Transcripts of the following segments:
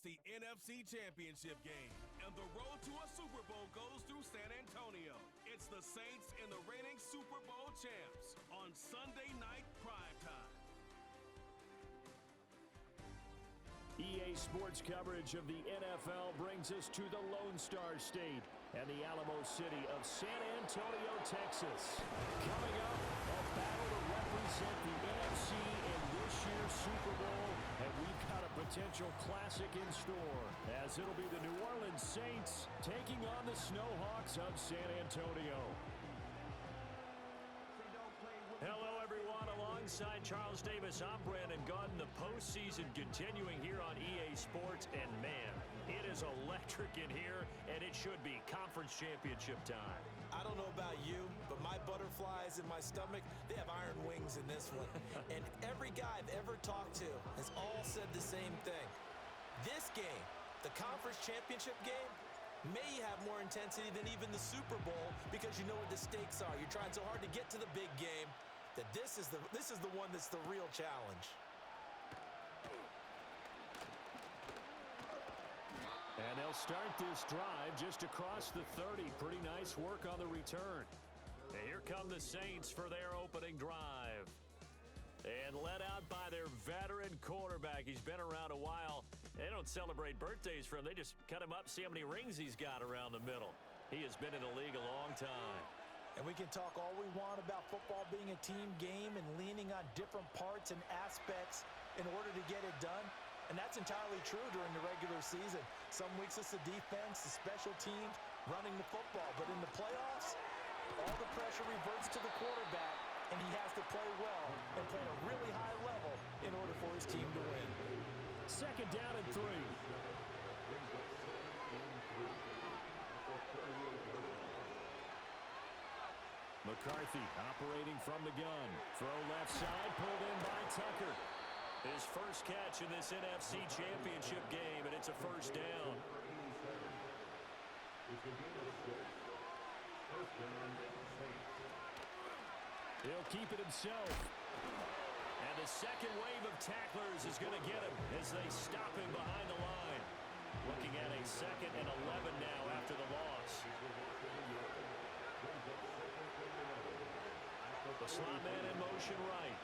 It's the NFC Championship game, and the road to a Super Bowl goes through San Antonio. It's the Saints and the reigning Super Bowl champs on Sunday Night Primetime. EA Sports coverage of the NFL brings us to the Lone Star State and the Alamo City of San Antonio, Texas. Coming up, a battle to represent the NFC in this year's Super Bowl, and we've got a potential classic in store, as it'll be the New Orleans Saints taking on the Snowhawks of San Antonio. Hello, everyone. Alongside Charles Davis, I'm Brandon Gunn. The postseason continuing here on EA Sports. And, man, it is electric in here, and it should be conference championship time. I don't know about you, but my butterflies in my stomach, they have iron wings in this one. And every guy I've ever talked to has all said the same thing. This game, the conference championship game, may have more intensity than even the Super Bowl because you know what the stakes are. You're trying so hard to get to the big game that this is the one that's the real challenge. And they'll start this drive just across the 30. Pretty nice work on the return. And here come the Saints for their opening drive. And led out by their veteran quarterback. He's been around a while. They don't celebrate birthdays for him. They just cut him up, see how many rings he's got around the middle. He has been in the league a long time. And we can talk all we want about football being a team game and leaning on different parts and aspects in order to get it done. And that's entirely true during the regular season. Some weeks it's the defense, the special teams, running the football. But in the playoffs, all the pressure reverts to the quarterback, and he has to play well and play at a really high level in order for his team to win. Second down and 3. McCarthy operating from the gun. Throw left side, pulled in by Tucker. His first catch in this NFC Championship game, and it's a first down. He'll keep it himself. And the second wave of tacklers is going to get him as they stop him behind the line. Looking at a 2nd and 11 now after the loss. The slot man in motion right.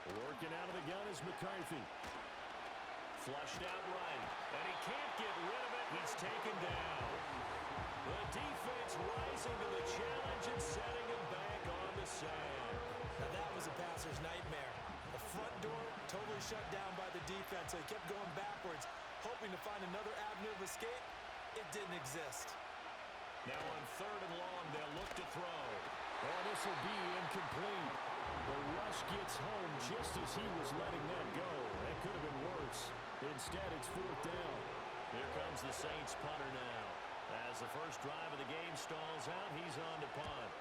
Working out of the gun is McCarthy. Flushed out right. And he can't get rid of it. He's taken down. The defense rising to the challenge and setting him back on the sand. Now that was a passer's nightmare. The front door totally shut down by the defense, so he kept going backwards, hoping to find another avenue of escape. It didn't exist. Now on 3rd and long, they'll look to throw. Oh, this will be incomplete. The rush gets home just as he was letting that go. That could have been worse. Instead, it's 4th down. Here comes the Saints punter now. As the first drive of the game stalls out, he's on to punt.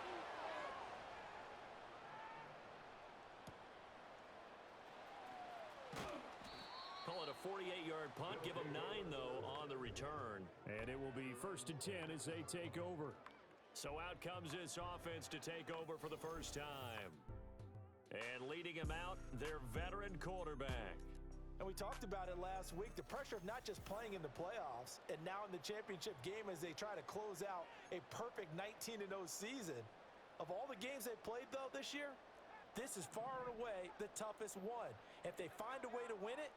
Call it a 48-yard punt. Give them 9, though, on the return. And it will be 1st and 10 as they take over. So out comes this offense to take over for the first time. And leading him out, their veteran quarterback. And we talked about it last week, the pressure of not just playing in the playoffs and now in the championship game as they try to close out a perfect 19-0 season. Of all the games they played, though, this year, this is far and away the toughest one. If they find a way to win it,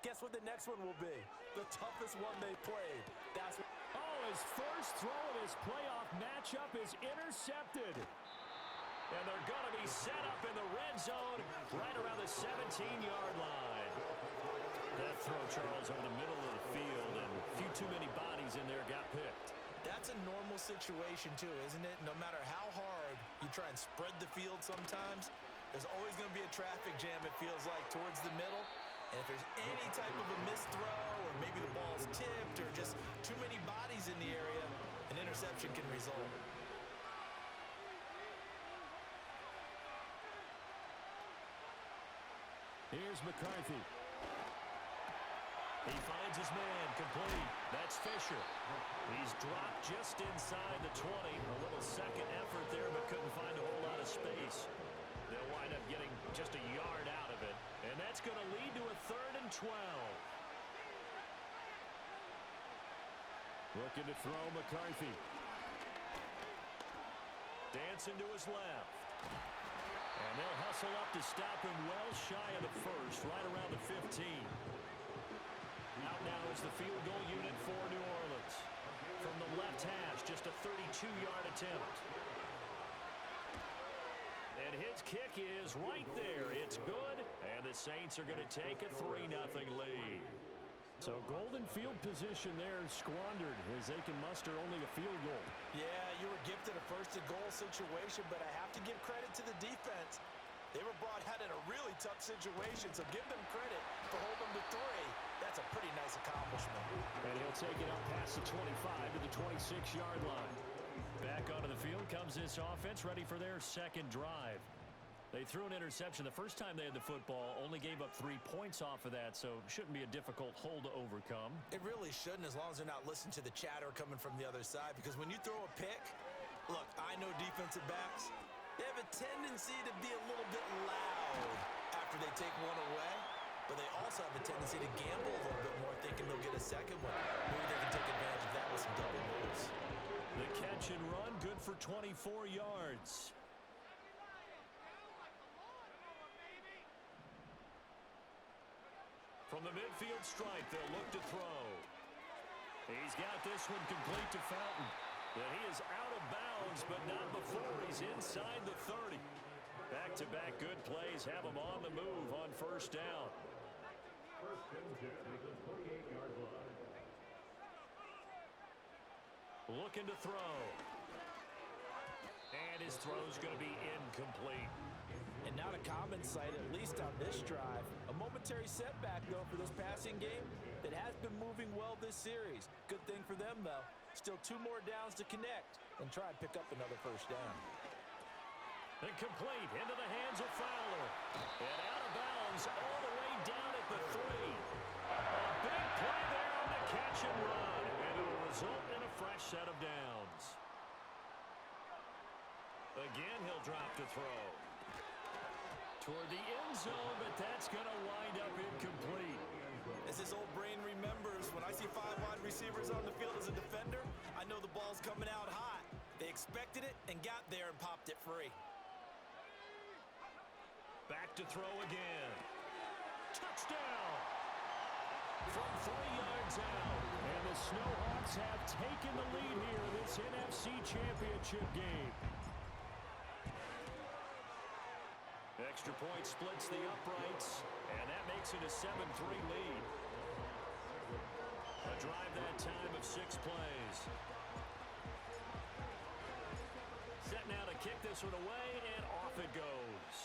guess what the next one will be? The toughest one they played. That's what. Oh, his first throw of his playoff matchup is intercepted. And they're going to be set up in the red zone right around the 17-yard line. That throw, Charles, over the middle of the field, and a few too many bodies in there got picked. That's a normal situation, too, isn't it? No matter how hard you try and spread the field sometimes, there's always going to be a traffic jam, it feels like, towards the middle. And if there's any type of a missed throw or maybe the ball's tipped or just too many bodies in the area, an interception can result. Here's McCarthy. He finds his man, complete. That's Fisher. He's dropped just inside the 20. A little second effort there, but couldn't find a whole lot of space. They'll wind up getting just a yard out of it. And that's going to lead to a 3rd and 12. Looking to throw McCarthy. Dancing to his left. And they'll hustle up to stop him well shy of the first, right around the 15. Out now is the field goal unit for New Orleans. From the left hash, just a 32-yard attempt. And his kick is right there. It's good, and the Saints are going to take a 3-0 lead. So golden field position there squandered as they can muster only a field goal. Yeah, you were gifted a first-and-goal situation, but I have to give credit to the defense. They were brought out in a really tough situation, so give them credit for holding them to 3. That's a pretty nice accomplishment. And he'll take it up past the 25 to the 26-yard line. Back onto the field comes this offense, ready for their second drive. They threw an interception the first time they had the football, only gave up 3 points off of that, so shouldn't be a difficult hole to overcome. It really shouldn't, as long as they're not listening to the chatter coming from the other side, because when you throw a pick, look, I know defensive backs, they have a tendency to be a little bit loud after they take one away, but they also have a tendency to gamble a little bit more, thinking they'll get a second one. Maybe they can take advantage of that with some double moves. The catch and run, good for 24 yards. From the midfield stripe, they'll look to throw. He's got this one complete to Fountain. And he is out of bounds, but not before he's inside the 30. Back-to-back good plays have him on the move on first down. Looking to throw. And his throw's going to be incomplete. And not a common sight, at least on this drive. A momentary setback, though, for this passing game that has been moving well this series. Good thing for them, though. Still 2 more downs to connect and try and pick up another first down. And complete into the hands of Fowler. And out of bounds all the way down at the 3. A big play there on the catch and run. And it will result in a fresh set of downs. Again, he'll drop to throw. Toward the end zone, but that's going to wind up incomplete. As his old brain remembers, when I see 5 wide receivers on the field as a defender, I know the ball's coming out hot. They expected it and got there and popped it free. Back to throw again. Touchdown! From 3 yards out. And the Snowhawks have taken the lead here in this NFC Championship game. Extra point splits the uprights, and that makes it a 7-3 lead. A drive that time of 6 plays. Set now to kick this one away, and off it goes.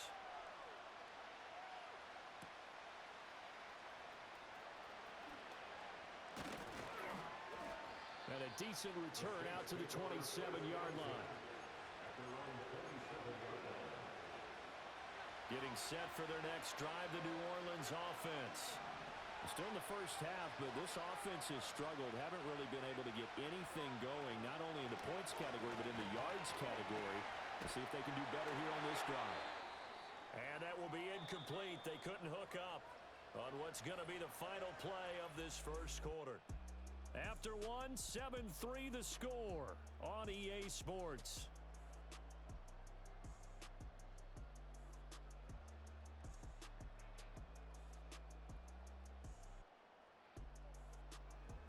And a decent return out to the 27-yard line. Getting set for their next drive, the New Orleans offense. Still in the first half, but this offense has struggled. Haven't really been able to get anything going, not only in the points category, but in the yards category. We'll see if they can do better here on this drive. And that will be incomplete. They couldn't hook up on what's going to be the final play of this first quarter. After one, 7-3 the score on EA Sports.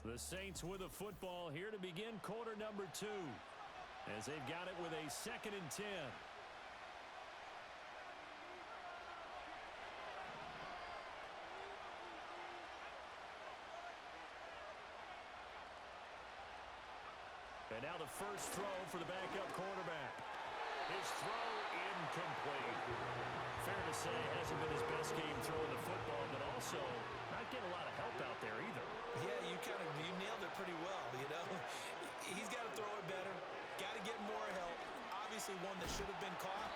The Saints with a football here to begin quarter number 2, as they've got it with a 2nd and 10. And now the first throw for the backup quarterback. His throw incomplete. Fair to say, hasn't been his best game throwing the football, but also not getting a lot of help out there either. Yeah, you nailed it pretty well, you know. He's got to throw it better. Got to get more help. Obviously one that should have been caught.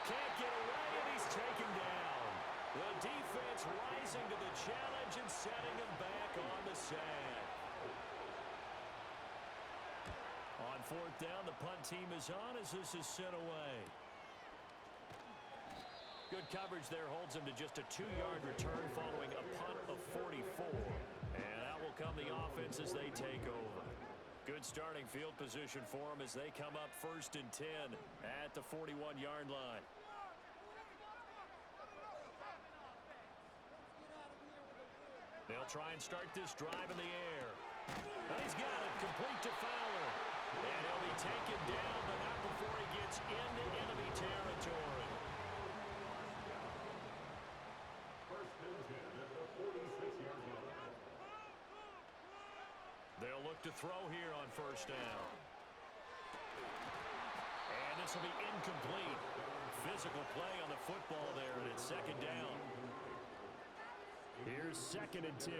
Can't get away, and he's taken down. The defense rising to the challenge and setting him back on the sand. On 4th down, the punt team is on as this is sent away. Good coverage there holds him to just a 2-yard return following a punt of 44. And out will come the offense as they take over. Good starting field position for them as they come up 1st and 10 at the 41-yard line. They'll try and start this drive in the air. And he's got it complete to Fowler. And he'll be taken down, but not before he gets into enemy territory. They'll look to throw here on 1st down. And this will be incomplete. Physical play on the football there, and it's 2nd down. Here's 2nd and 10.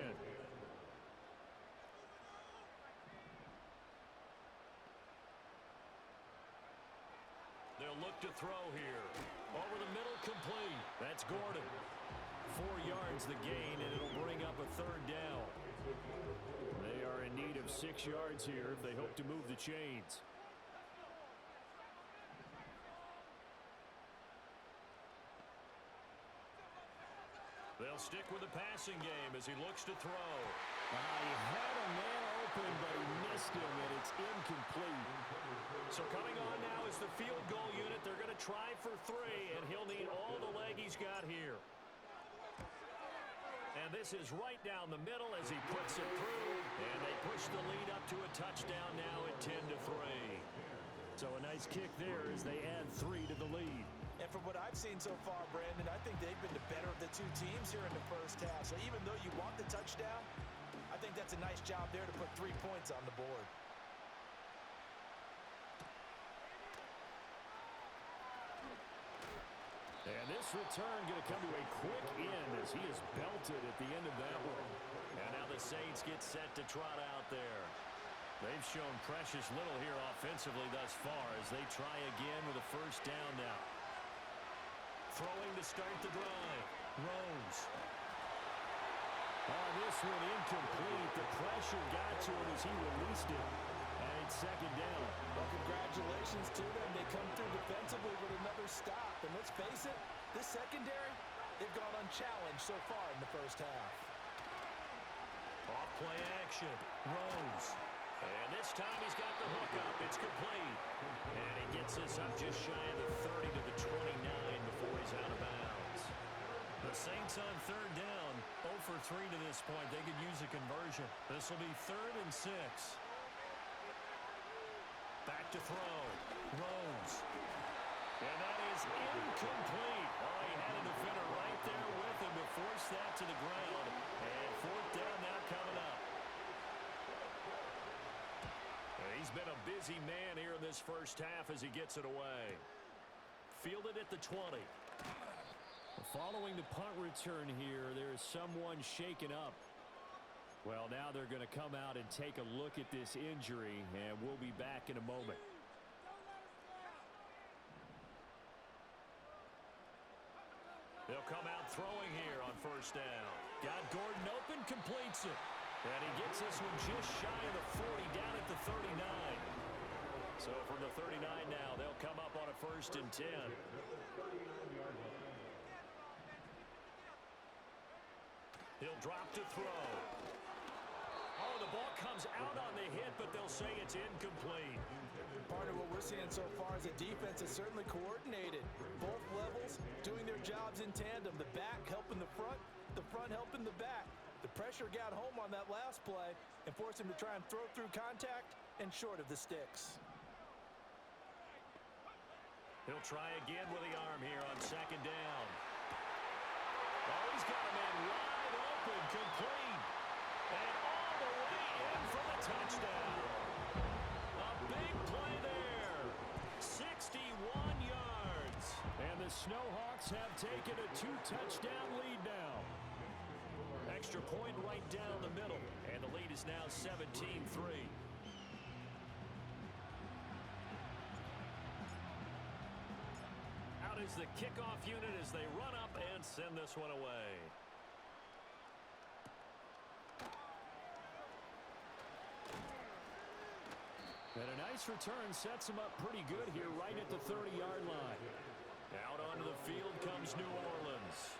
They'll look to throw here. Over the middle, complete. That's Gordon. 4 yards the gain, and it'll bring up a 3rd down. They are in need of 6 yards here if they hope to move the chains. They'll stick with the passing game as he looks to throw. He had a man open, but he missed him, and it's incomplete. So coming on now is the field goal unit. They're going to try for 3, and he'll need all the leg he's got here. And this is right down the middle as he puts it through, and they push the lead up to a touchdown now at 10-3. So a nice kick there as they add 3 to the lead. And from what I've seen so far, Brandon, I think they've been the better of the 2 teams here in the first half. So even though you want the touchdown, I think that's a nice job there to put 3 points on the board. And this return going to come to a quick end as he is belted at the end of that one. And now the Saints get set to trot out there. They've shown precious little here offensively thus far as they try again with a 1st down now. Throwing to start the drive. Rose. This one incomplete. The pressure got to him as he released it. And it's 2nd down. Well, congratulations to them. They come through defensively with another stop. And let's face it, this secondary, they've gone unchallenged so far in the first half. Off play action. Rose. And this time he's got the hook up. It's complete. And he gets this up just shy of the 30 to the 29 before he's out of bounds. The Saints on 3rd down. 0 for 3 to this point. They could use a conversion. This will be 3rd and 6. Back to throw. Rose. And that is incomplete. Oh, he had a defender right there with him to force that to the ground. And 4th down now coming up. He's been a busy man here in this first half as he gets it away. Fielded at the 20. Following the punt return here, there's someone shaken up. Well, now they're going to come out and take a look at this injury, and we'll be back in a moment. They'll come out throwing here on 1st down. Got Gordon open, completes it. And he gets this one just shy of the 40, down at the 39. So from the 39 now, they'll come up on a 1st and 10. He'll drop to throw. Oh, the ball comes out on the hit, but they'll say it's incomplete. Part of what we're seeing so far is the defense is certainly coordinated. Both levels doing their jobs in tandem. The back helping the front helping the back. The pressure got home on that last play and forced him to try and throw through contact and short of the sticks. He'll try again with the arm here on 2nd down. Oh, he's got a man wide open, complete. And all the way in for the touchdown. A big play there. 61 yards. And the Snowhawks have taken a 2-touchdown lead now. Extra point right down the middle. And the lead is now 17-3. Out is the kickoff unit as they run up and send this one away. And a nice return sets him up pretty good here right at the 30-yard line. Out onto the field comes New Orleans.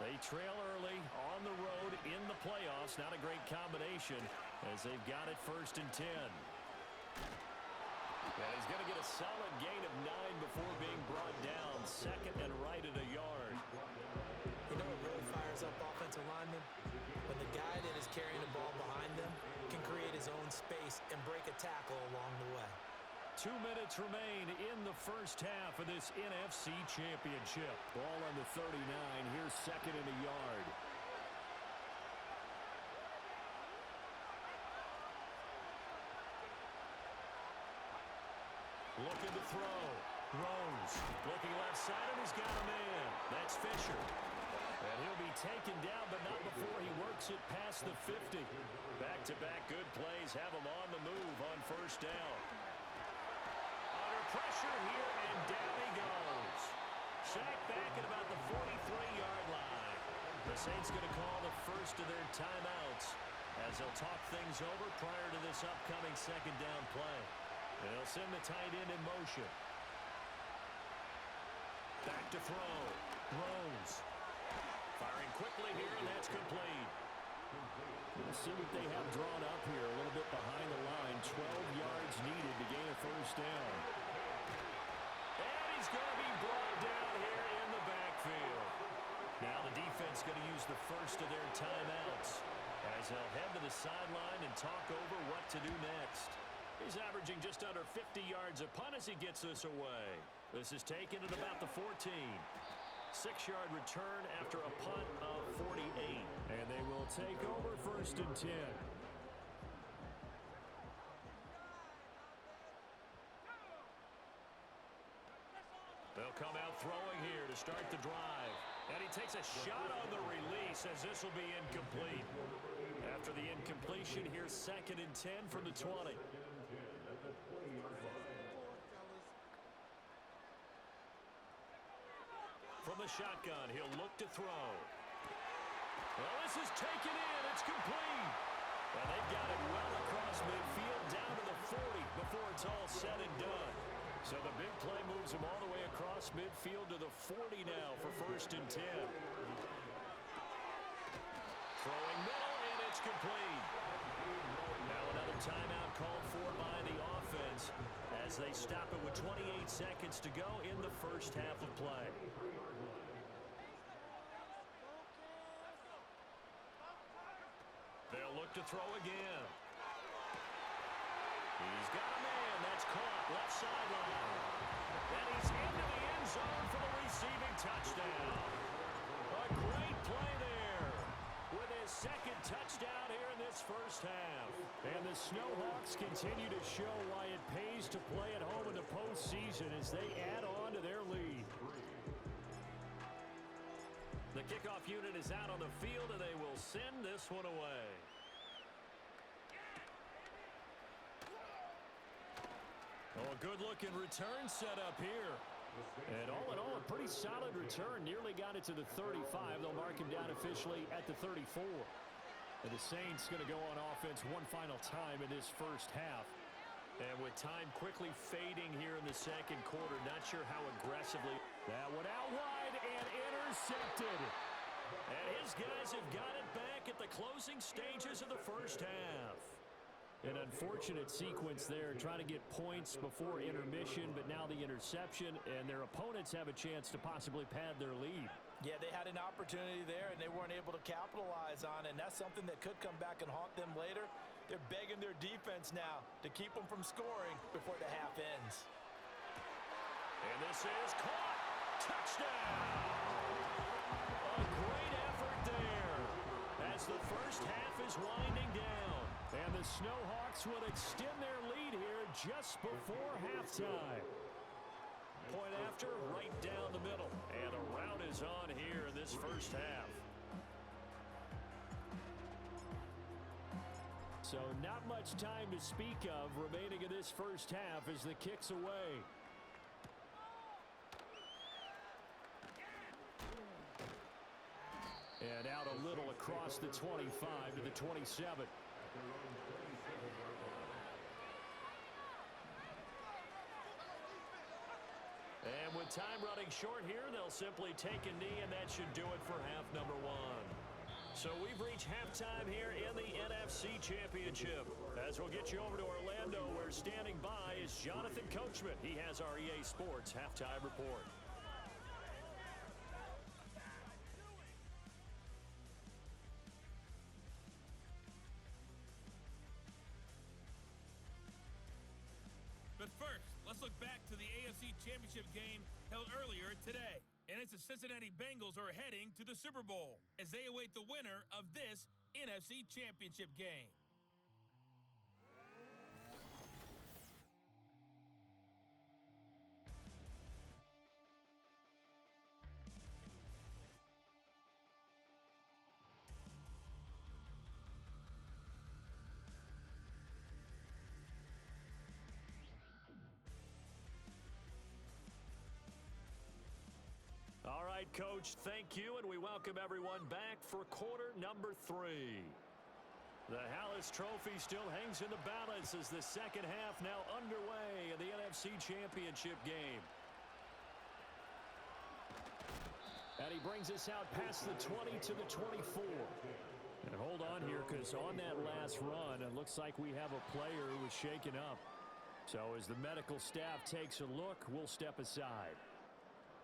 They trail early on the road in the playoffs. Not a great combination as they've got it 1st and 10. And he's going to get a solid gain of 9 before being brought down. Second and right at a yard. You know what really fires up offensive linemen? When the guy that is carrying the ball behind them can create his own space and break a tackle along the way. 2 minutes remain in the first half of this NFC Championship. Ball on the 39. Here's second and a yard. Looking to throw. Rose. Looking left side, and he's got a man. That's Fisher. And he'll be taken down, but not before he works it past the 50. Back-to-back good plays have him on the move on first down. Under pressure here, and down he goes. Sacked back at about the 43-yard line. The Saints going to call the first of their timeouts as they'll talk things over prior to this upcoming second down play. They'll send the tight end in motion. Back to throw. Rose. Firing quickly here, and that's complete. We'll see what they have drawn up here. A little bit behind the line. 12 yards needed to gain a first down. And he's going to be brought down here in the backfield. Now the defense going to use the first of their timeouts as they'll head to the sideline and talk over what to do next. He's averaging just under 50 yards a punt as he gets this away. This is taken at about the 14. 6-yard return after a punt of 48. And they will take over first and 10. They'll come out throwing here to start the drive. And he takes a shot on the release as this will be incomplete. After the incompletion, here's second and 10 from the 20. From the shotgun, he'll look to throw. Well, this is taken in. It's complete. And they've got it well across midfield down to the 40 before it's all said and done. So the big play moves him all the way across midfield to the 40 now for first and 10. Throwing middle, and it's complete. Now another timeout called for by the offense as they stop it with 28 seconds to go in the first half of play. They'll look to throw again. He's got a man. That's caught. Left sideline. And he's into the end zone for the receiving touchdown. A great play there with his second touchdown here in this first half. And the Snowhawks continue to show why it pays to play at home in the postseason as they add on to their lead. The kickoff unit is out on the field, and they will send this one away. Oh, a good-looking return set up here. And all in all, a pretty solid return. Nearly got it to the 35. They'll mark him down officially at the 34. And the Saints going to go on offense one final time in this first half. And with time quickly fading here in the second quarter, not sure how aggressively. That one out wide and intercepted. And his guys have got it back at the closing stages of the first half. An unfortunate sequence there, trying to get points before intermission, but now the interception, and their opponents have a chance to possibly pad their lead. Yeah, they had an opportunity there, and they weren't able to capitalize on it, and that's something that could come back and haunt them later. They're begging their defense now to keep them from scoring before the half ends. And this is caught. Touchdown! A great effort there as the first half is winding down. And the Snowhawks would extend their lead here just before halftime. Point after, right down the middle. And a rout is on here in this first half. So not much time to speak of remaining in this first half as the kick's away. And out a little across the 25 to the 27. And with time running short here, they'll simply take a knee, and that should do it for half number one. So we've reached halftime here in the NFC Championship. As we'll get you over to Orlando, where standing by is Jonathan Coachman. He has our EA Sports halftime report. But first, let's look back to the AFC Championship game held earlier today. And it's the Cincinnati Bengals who are heading to the Super Bowl as they await the winner of this NFC Championship game. All right, Coach, thank you, and we welcome everyone back for quarter number 3. The Hallis Trophy still hangs in the balance as the second half now underway in the NFC Championship game. And he brings us out past the 20 to the 24. And hold on here, because on that last run, it looks like we have a player who was shaken up. So as the medical staff takes a look, we'll step aside.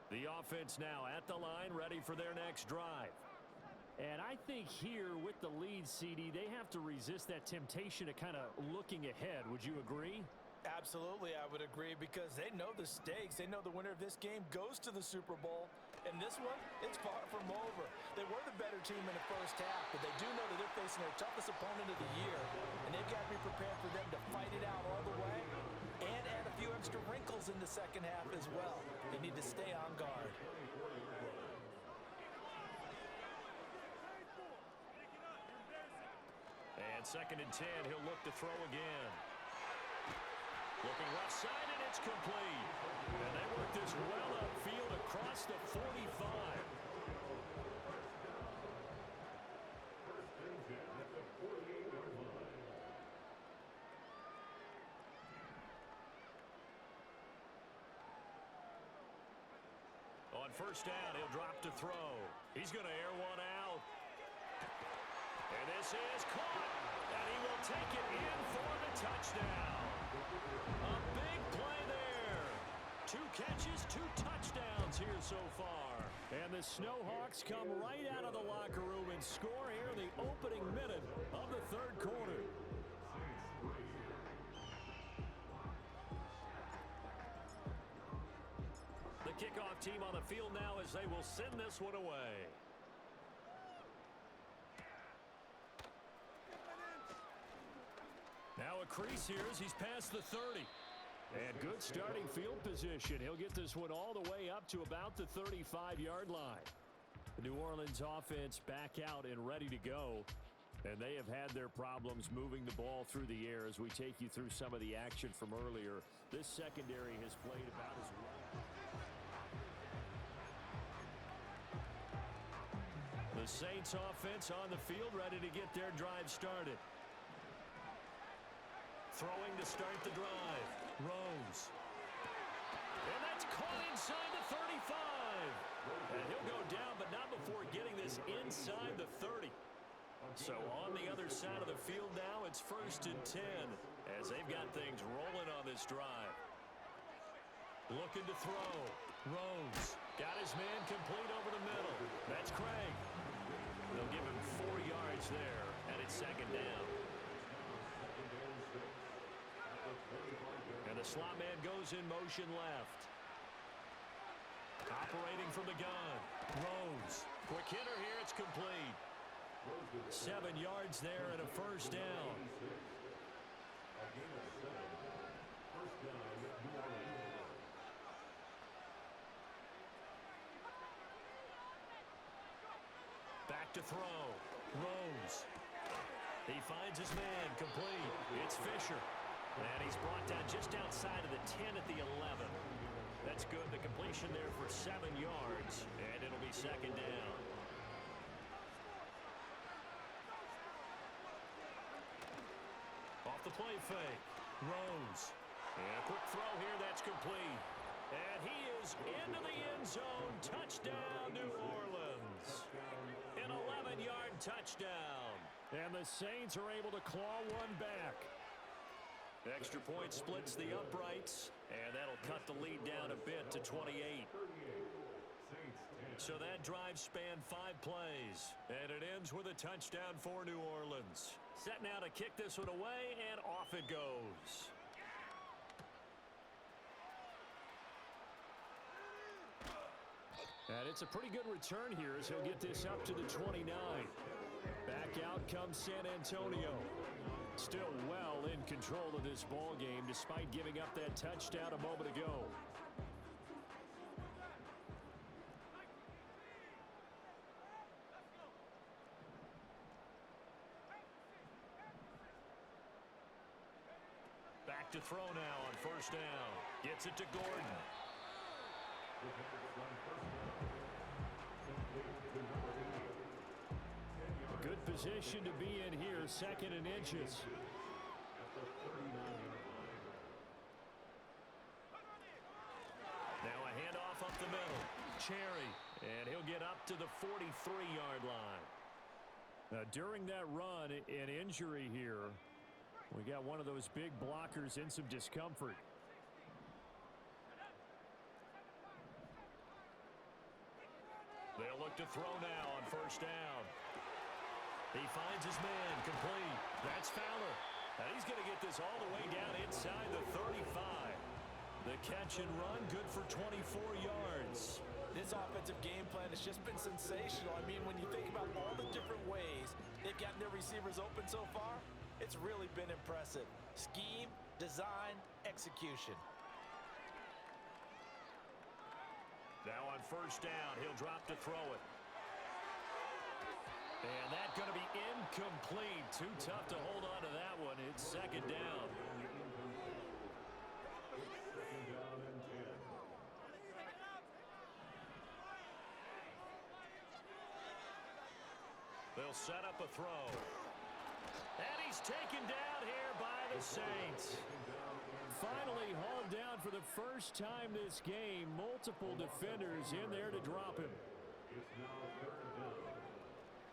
The offense now at the line, ready for their next drive. And I think here with the lead, CD, they have to resist that temptation to kind of looking ahead. Would you agree? Absolutely, I would agree, because they know the stakes. They know the winner of this game goes to the Super Bowl. And this one, it's far from over. They were the better team in the first half, but they do know that they're facing their toughest opponent of the year. And they've got to be prepared for them to fight it out all the way and add a few extra wrinkles in the second half as well. They need to stay on guard. And 2nd and 10, he'll look to throw again. Looking left side, and it's complete. And they work this well upfield across the 45. On first down, he'll drop to throw. He's going to air one out. And this is caught. And he will take it in for the touchdown. A big play there. 2 catches, 2 touchdowns here so far. And the Snowhawks come right out of the locker room and score here in the opening minute of the 3rd quarter. The kickoff team on the field now as they will send this one away. Now a crease here as he's past the 30. And good starting field position. He'll get this one all the way up to about the 35-yard line. The New Orleans offense back out and ready to go. And they have had their problems moving the ball through the air as we take you through some of the action from earlier. This secondary has played about as well. The Saints offense on the field ready to get their drive started. Throwing to start the drive. Rose. And that's caught inside the 35. And he'll go down, but not before getting this inside the 30. So on the other side of the field now, it's 1st and 10 as they've got things rolling on this drive. Looking to throw. Rose. Got his man complete over the middle. That's Craig. They'll give him 4 yards there, and it's 2nd down. And the slot man goes in motion left. Operating from the gun. Rose. Quick hitter here. It's complete. 7 yards there and a 1st down. Back to throw. Rose. He finds his man complete. It's Fisher. And he's brought down just outside of the 10 at the 11. That's good. The completion there for 7 yards. And it'll be 2nd down. Off the play fake. Rose. And a quick throw here. That's complete. And he is into the end zone. Touchdown, New Orleans. An 11-yard touchdown. And the Saints are able to claw one back. Extra point splits the uprights, and that'll cut the lead down a bit to 28. So that drive spanned 5 plays, and it ends with a touchdown for New Orleans. Set now to kick this one away, and off it goes. And it's a pretty good return here as he'll get this up to the 29. Back out comes San Antonio. Still well in control of this ball game despite giving up that touchdown a moment ago. Back to throw now on first down. Gets it to Gordon. Good position to be in here, 2nd and inches. Now a handoff up the middle. Cherry, and he'll get up to the 43-yard line. Now, during that run, an injury here. We got one of those big blockers in some discomfort. They'll look to throw now on first down. He finds his man, complete. That's Fowler. And he's going to get this all the way down inside the 35. The catch and run, good for 24 yards. This offensive game plan has just been sensational. I mean, when you think about all the different ways they've gotten their receivers open so far, it's really been impressive. Scheme, design, execution. Now on first down, he'll drop to throw it. And that's going to be incomplete. Too tough to hold on to that one. It's 2nd down. They'll set up a throw. And he's taken down here by the Saints. Finally hauled down for the first time this game. Multiple defenders in there to drop him.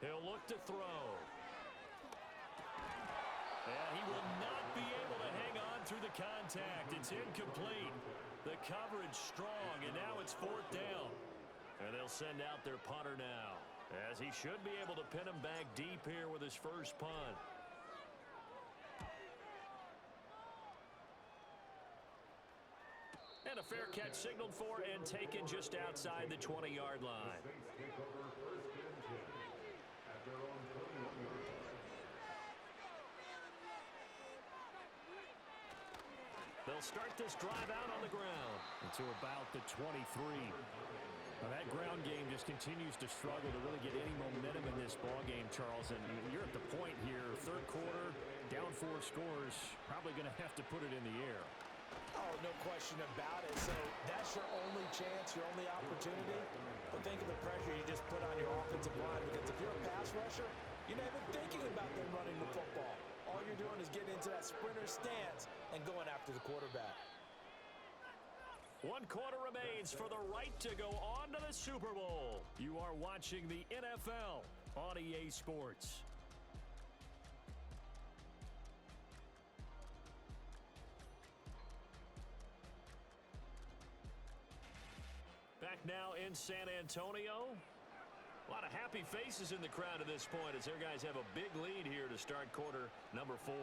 He'll look to throw. And he will not be able to hang on through the contact. It's incomplete. The coverage strong, and now it's 4th down. And they'll send out their punter now, as he should be able to pin him back deep here with his first punt. And a fair catch signaled for and taken just outside the 20-yard line. They'll start this drive out on the ground. To about the 23. Now that ground game just continues to struggle to really get any momentum in this ball game, Charles. And you're at the point here, 3rd quarter, down 4 scores, probably going to have to put it in the air. Oh, no question about it. So that's your only chance, your only opportunity. But think of the pressure you just put on your offensive line, because if you're a pass rusher, you're not even thinking about them running the football. All you're doing is getting into that sprinter stance and going after the quarterback. 1 quarter remains for the right to go on to the Super Bowl. You are watching the NFL on EA Sports. Back now in San Antonio. A lot of happy faces in the crowd at this point as their guys have a big lead here to start quarter number 4.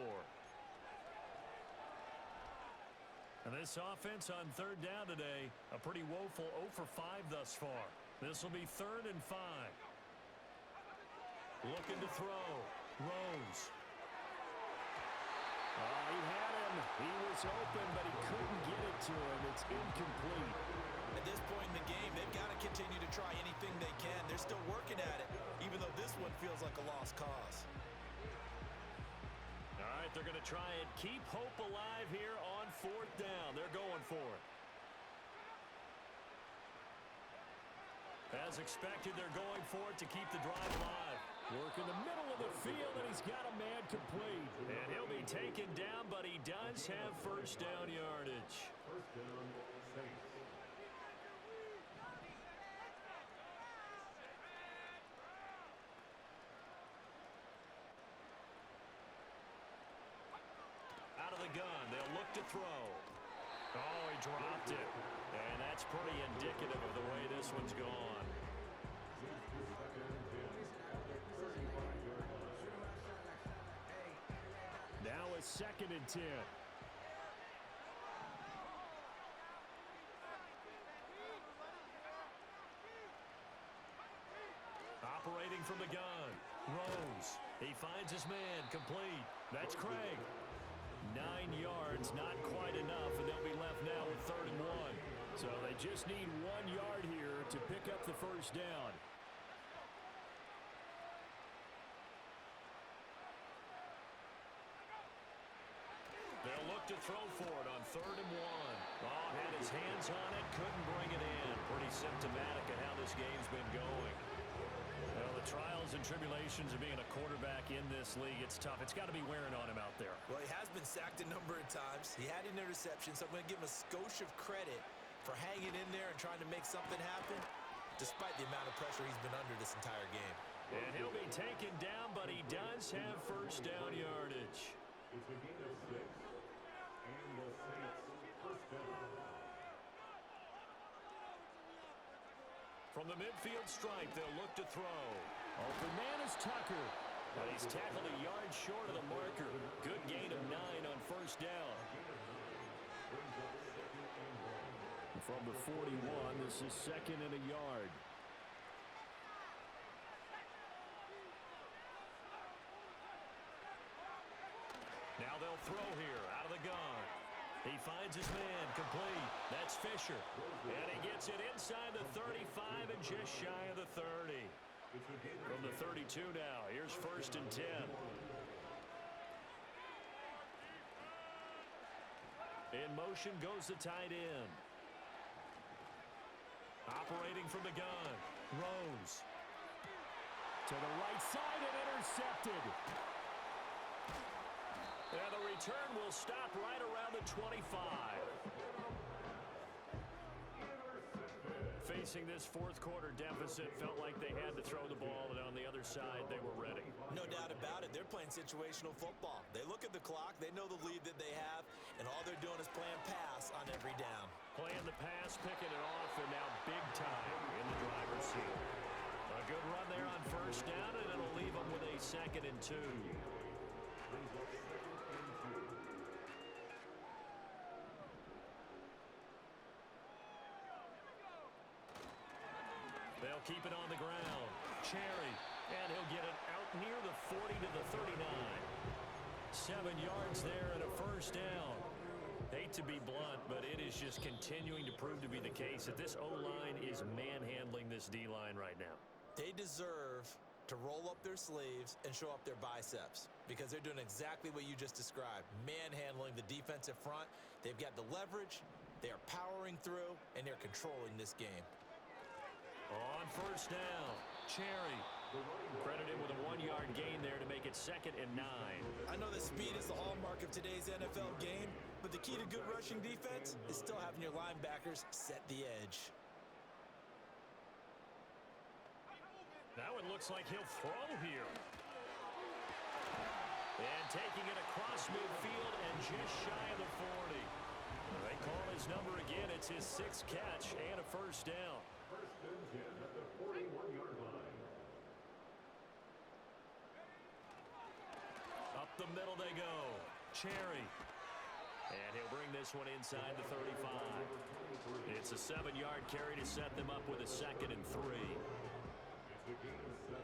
And this offense on 3rd down today, a pretty woeful 0 for 5 thus far. This will be 3rd and 5. Looking to throw. Rose. He had him. He was open, but he couldn't get it to him. It's incomplete. At this point in the game, they've got to continue to try anything they can. They're still working at it, even though this one feels like a lost cause. All right, they're going to try and keep hope alive here on 4th down. They're going for it. As expected, they're going for it to keep the drive alive. Work in the middle of the field, and he's got a man complete. And he'll be taken down, but he does have first down yardage. First down, Saints. look to throw. Oh, he dropped it. And that's pretty indicative of the way this one's gone. Now a 2nd and 10. Operating from the gun. Rose. He finds his man. Complete. That's Craig. 9 yards, not quite enough, and they'll be left now with 3rd and 1. So they just need 1 yard here to pick up the first down. They'll look to throw for it on 3rd and 1. Oh, had his hands on it, couldn't bring it in. Pretty symptomatic of how this game's been going. Well, the trials and tribulations of being a quarterback in this league, it's tough. It's got to be wearing on him out there. Well, he has been sacked a number of times. He had an interception, so I'm going to give him a skosh of credit for hanging in there and trying to make something happen, despite the amount of pressure he's been under this entire game. And he'll be taken down, but he does have first down yardage. It's a gain of 6. And the Saints first down. From the midfield stripe, they'll look to throw. Open man is Tucker. But he's tackled a yard short of the marker. Good gain of 9 on first down. From the 41, this is 2nd and a yard. Now they'll throw here out of the gun. He finds his man, complete. That's Fisher. And he gets it inside the 35 and just shy of the 30. From the 32 now, here's 1st and 10. In motion goes the tight end. Operating from the gun. Rose. To the right side and intercepted. And the return will stop right around the 25. Facing this 4th quarter deficit, felt like they had to throw the ball, and on the other side, they were ready. No doubt about it. They're playing situational football. They look at the clock. They know the lead that they have, and all they're doing is playing pass on every down. Playing the pass, picking it off, and now big time in the driver's seat. A good run there on first down, and it'll leave them with a 2nd and 2. They'll keep it on the ground. Cherry, and he'll get it out near the 40 to the 39. 7 yards there and a first down. Hate to be blunt, but it is just continuing to prove to be the case that this O-line is manhandling this D-line right now. They deserve to roll up their sleeves and show up their biceps because they're doing exactly what you just described, manhandling the defensive front. They've got the leverage, they are powering through, and they're controlling this game. On first down, Cherry credited with a 1-yard gain there to make it 2nd and 9. I know that speed is the hallmark of today's NFL game, but the key to good rushing defense is still having your linebackers set the edge. Now it looks like he'll throw here. And taking it across midfield and just shy of the 40. They call his number again. It's his 6th catch and a first down. 1st and 10 at the 41-yard line. Up the middle they go. Cherry. And he'll bring this one inside the 35. It's a 7-yard carry to set them up with a 2nd and 3. It's a gain of 7.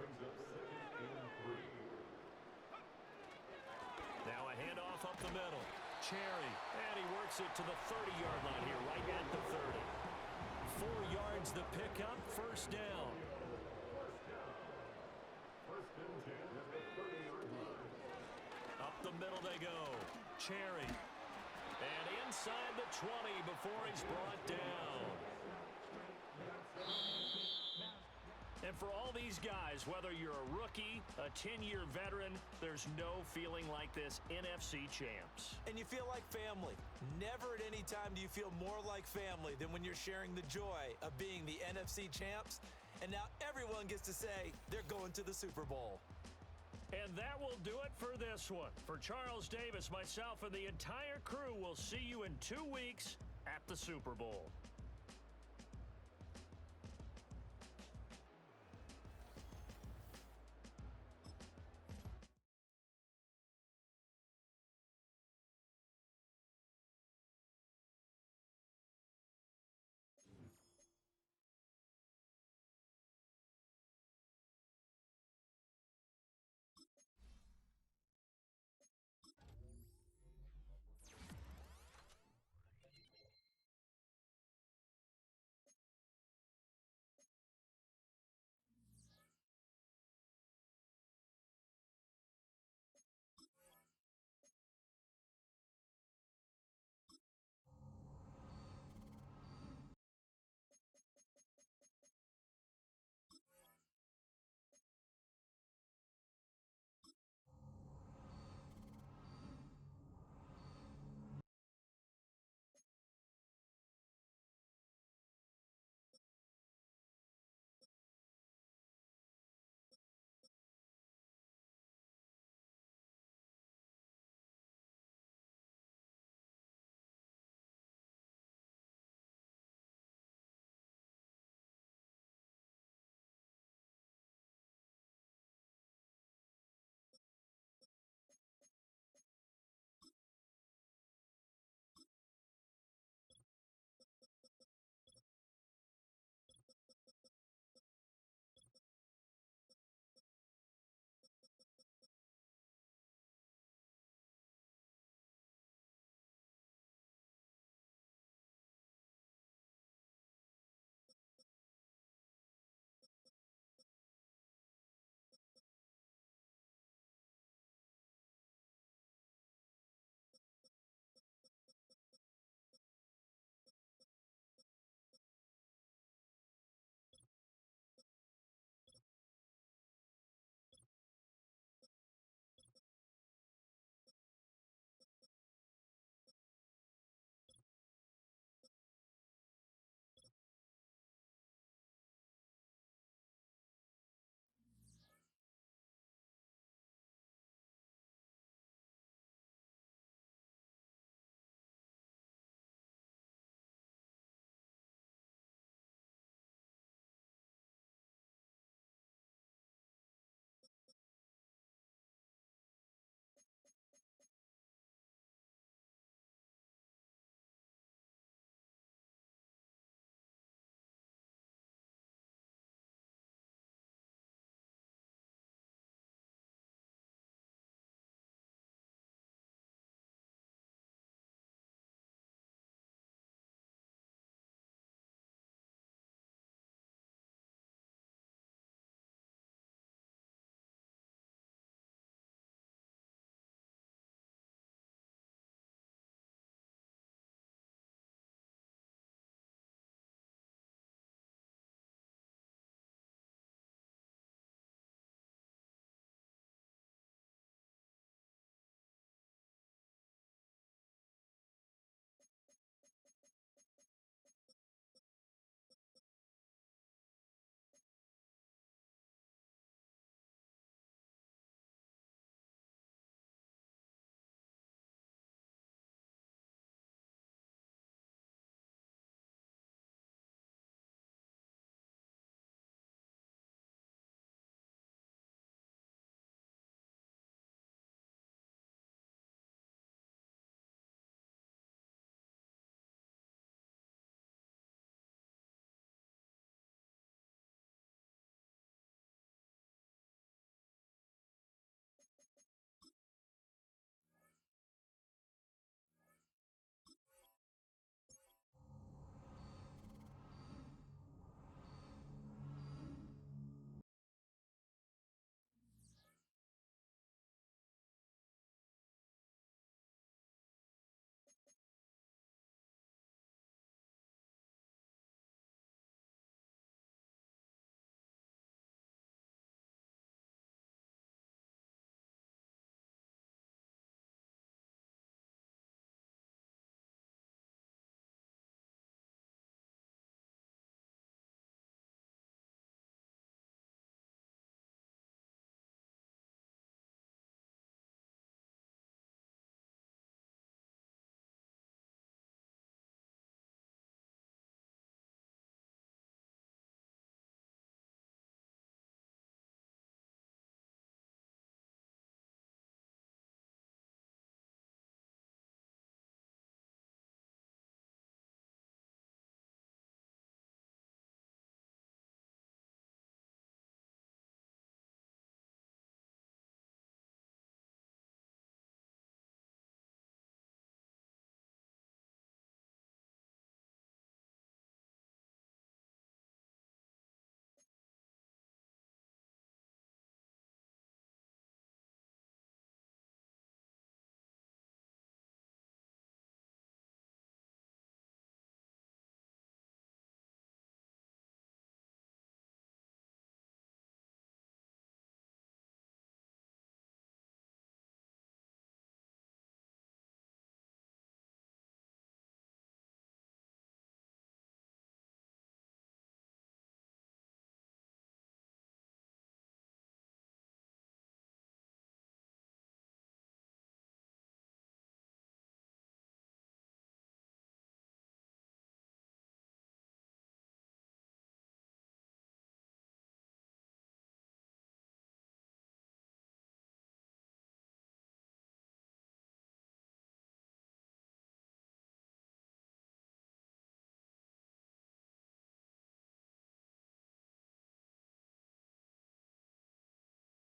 Brings up 2nd and 3. Now a handoff up the middle. Cherry. And he works it to the 30-yard line here, right at the 30. 4 yards the pickup, first down. 1st and 10 at the 30-yard line. Up the middle they go. Cherry. And inside the 20 before he's brought down. And for all these guys, whether you're a rookie, a 10-year veteran, there's no feeling like this NFC champs. And you feel like family. Never at any time do you feel more like family than when you're sharing the joy of being the NFC champs. And now everyone gets to say they're going to the Super Bowl. And that will do it for this one. For Charles Davis, myself, and the entire crew, will see you in 2 weeks at the Super Bowl.